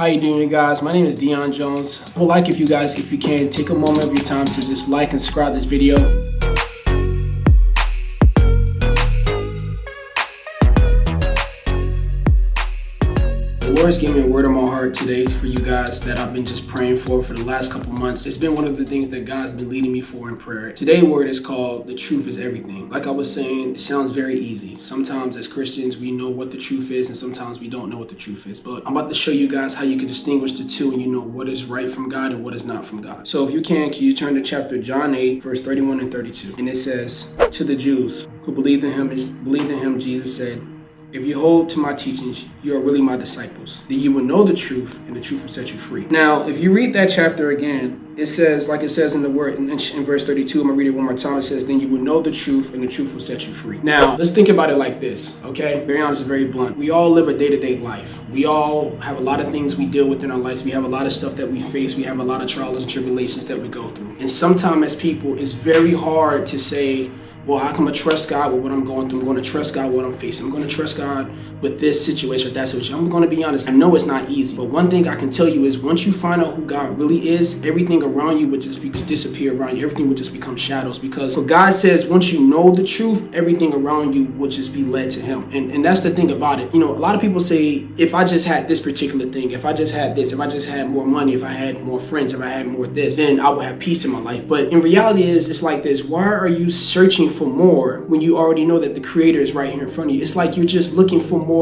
How you doing, guys? My name is Dion Jones. I would like if you guys, if you can, take a moment of your time to just like and subscribe this video. The Lord's gave me a word on my heart today for you guys that I've been just praying for the last couple months. It's been one of the things that God's been leading me for in prayer. Today's word is called "The Truth is Everything." Like I was saying, it sounds very easy. Sometimes as Christians, we know what the truth is, and sometimes we don't know what the truth is. But I'm about to show you guys how you can distinguish the two, and you know what is right from God and what is not from God. So if you can you turn to chapter John 8, verse 31 and 32. And it says, "To the Jews who believed in him, Jesus said, 'If you hold to my teachings, you are really my disciples. Then you will know the truth, and the truth will set you free.'" Now, if you read that chapter again, it says, like it says in the word, in verse 32, I'm gonna read it one more time. It says, "Then you will know the truth, and the truth will set you free." Now, let's think about it like this, okay? Very honest and very blunt. We all live a day-to-day life. We all have a lot of things we deal with in our lives. We have a lot of stuff that we face. We have a lot of trials and tribulations that we go through. And sometimes as people, it's very hard to say, well, how can I trust God with what I'm going through? I'm going to trust God with what I'm facing. I'm going to trust God with this situation or that situation. I'm going to be honest. I know it's not easy, but one thing I can tell you is once you find out who God really is, everything around you would just disappear around you. Everything would just become shadows, because what God says, once you know the truth, everything around you will just be led to Him. And that's the thing about it. You know, a lot of people say, if I just had this particular thing, if I just had this, if I just had more money, if I had more friends, if I had more this, then I would have peace in my life. But in reality it's like this. Why are you searching for more when you already know that the Creator is right here in front of you? It's like you're just looking for more,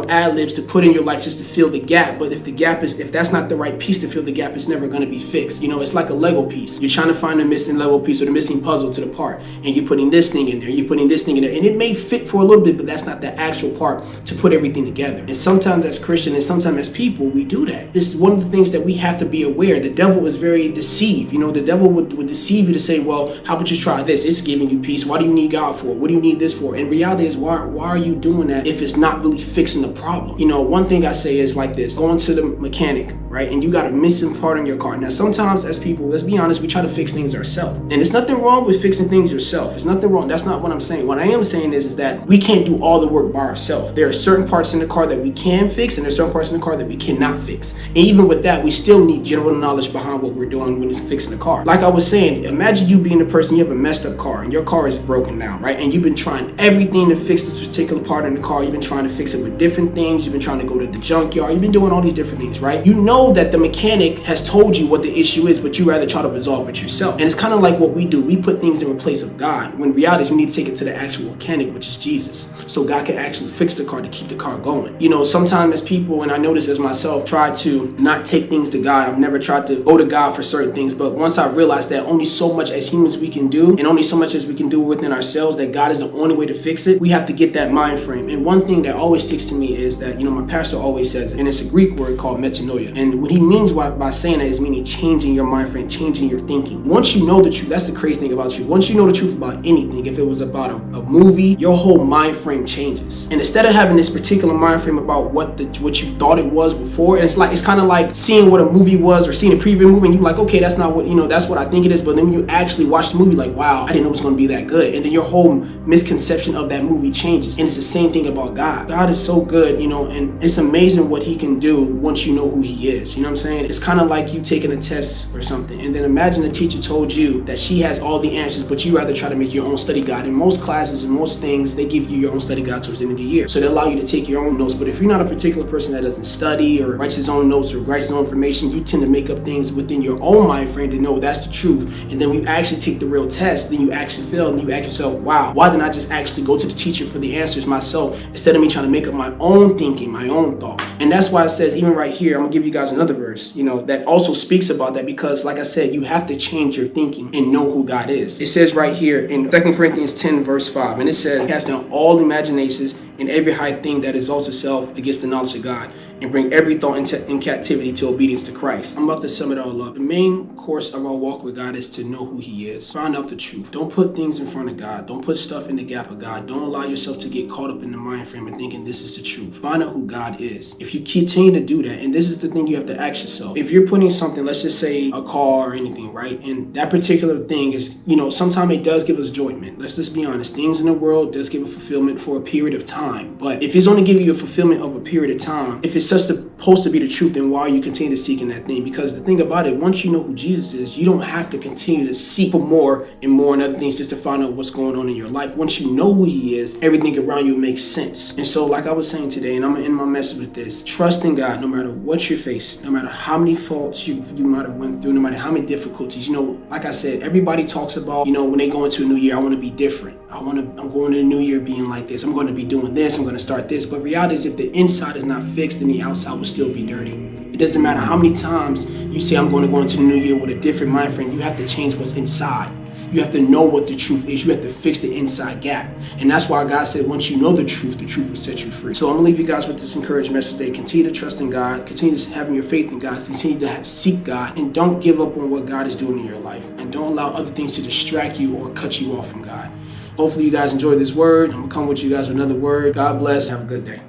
ad-libs to put in your life just to fill the gap. But if that's not the right piece to fill the gap, it's never going to be fixed. It's like a Lego piece. You're trying to find the missing Lego piece or the missing puzzle to the part, and you're putting this thing in there, you're putting this thing in there, and it may fit for a little bit, but that's not the actual part to put everything together. And sometimes as Christians and sometimes as people, we do that. This is one of the things that we have to be aware. The devil is very deceived. The devil would deceive you to say, well, how about you try this? It's giving you peace. Why do you need God for? What do you need this for? And reality is, why are you doing that if it's not really fixing the problem? One thing I say is like this: going to the mechanic, right? And you got a missing part in your car. Now, sometimes as people, let's be honest, we try to fix things ourselves. And there's nothing wrong with fixing things yourself. There's nothing wrong. That's not what I'm saying. What I am saying is that we can't do all the work by ourselves. There are certain parts in the car that we can fix, and there's certain parts in the car that we cannot fix. And even with that, we still need general knowledge behind what we're doing when it's fixing the car. Like I was saying, imagine you being the person, you have a messed up car, and your car is broken now, right? And you've been trying everything to fix this particular part in the car. You've been trying to fix it with different things. You've been trying to go to the junkyard. You've been doing all these different things, right? You know that the mechanic has told you what the issue is, but you rather try to resolve it yourself. And it's kind of like what we do. We put things in place of God, when in reality we need to take it to the actual mechanic, which is Jesus, so God can actually fix the car to keep the car going. Sometimes as people, and I know this as myself, try to not take things to God. I've never tried to go to God for certain things, but once I realized that only so much as humans we can do, and only so much as we can do within ourselves, that God is the only way to fix it, we have to get that mind frame. And one thing that always sticks to me is that, my pastor always says, and it's a Greek word called metanoia. And what he means by saying that is meaning changing your mind frame, changing your thinking. Once you know the truth, that's the crazy thing about you. Once you know the truth about anything, if it was about a movie, your whole mind frame changes. And instead of having this particular mind frame about what you thought it was before, and it's kind of like seeing what a movie was or seeing a preview movie, and you're like, okay, that's not what, that's what I think it is. But then when you actually watch the movie, like, wow, I didn't know it was going to be that good. And then your whole misconception of that movie changes. And it's the same thing about God. God is so good, and it's amazing what He can do once you know who He is. You know what I'm saying? It's kind of like you taking a test or something, and then imagine the teacher told you that she has all the answers, but you rather try to make your own study guide. In most classes and most things, they give you your own study guide towards the end of the year, so they allow you to take your own notes. But if you're not a particular person that doesn't study or writes his own notes or writes his own information, you tend to make up things within your own mind frame to know that's the truth. And then when you actually take the real test, then you actually fail, and you ask yourself, wow, why didn't I just actually go to the teacher for the answers myself, instead of me trying to make up my own thinking, my own thought? And that's why it says, even right here, I'm gonna give you guys another verse, that also speaks about that, because like I said, you have to change your thinking and know who God is. It says right here in 2 Corinthians 10 verse 5, and it says, "Cast down all imaginations and every high thing that exalts itself against the knowledge of God, and bring every thought in captivity to obedience to Christ." I'm about to sum it all up. The main course of our walk with God is to know who He is. Find out the truth. Don't put things in front of God. Don't put stuff in the gap of God. Don't allow yourself to get caught up in the mind frame and thinking this is the truth. Find out who God is. If you continue to do that, and this is the thing you have to ask yourself, if you're putting something, let's just say a car or anything, right? And that particular thing is, sometimes it does give us enjoyment. Let's just be honest. Things in the world does give a fulfillment for a period of time. But if it's only giving you a fulfillment of a period of time, if it's such a supposed to be the truth, then why are you continue to seeking that thing? Because the thing about it, once you know who Jesus is, you don't have to continue to seek for more and more and other things just to find out what's going on in your life. Once you know who he is, everything around you makes sense. And so like I was saying today, and I'm gonna end my message with this, trust in God no matter what you're facing, no matter how many faults you might have went through, no matter how many difficulties. Like I said, everybody talks about, when they go into a new year, I want to be different. I'm going to the new year being like this. I'm going to be doing this. I'm going to start this. But reality is, if the inside is not fixed, then the outside will still be dirty. It doesn't matter how many times you say, I'm going to go into the new year with a different mind frame. You have to change what's inside. You have to know what the truth is. You have to fix the inside gap. And that's why God said, once you know the truth will set you free. So I'm going to leave you guys with this encouraged message today. Continue to trust in God. Continue to having your faith in God. Continue to seek God. And don't give up on what God is doing in your life. And don't allow other things to distract you or cut you off from God. Hopefully you guys enjoyed this word. I'm going to come with you guys with another word. God bless. Have a good day.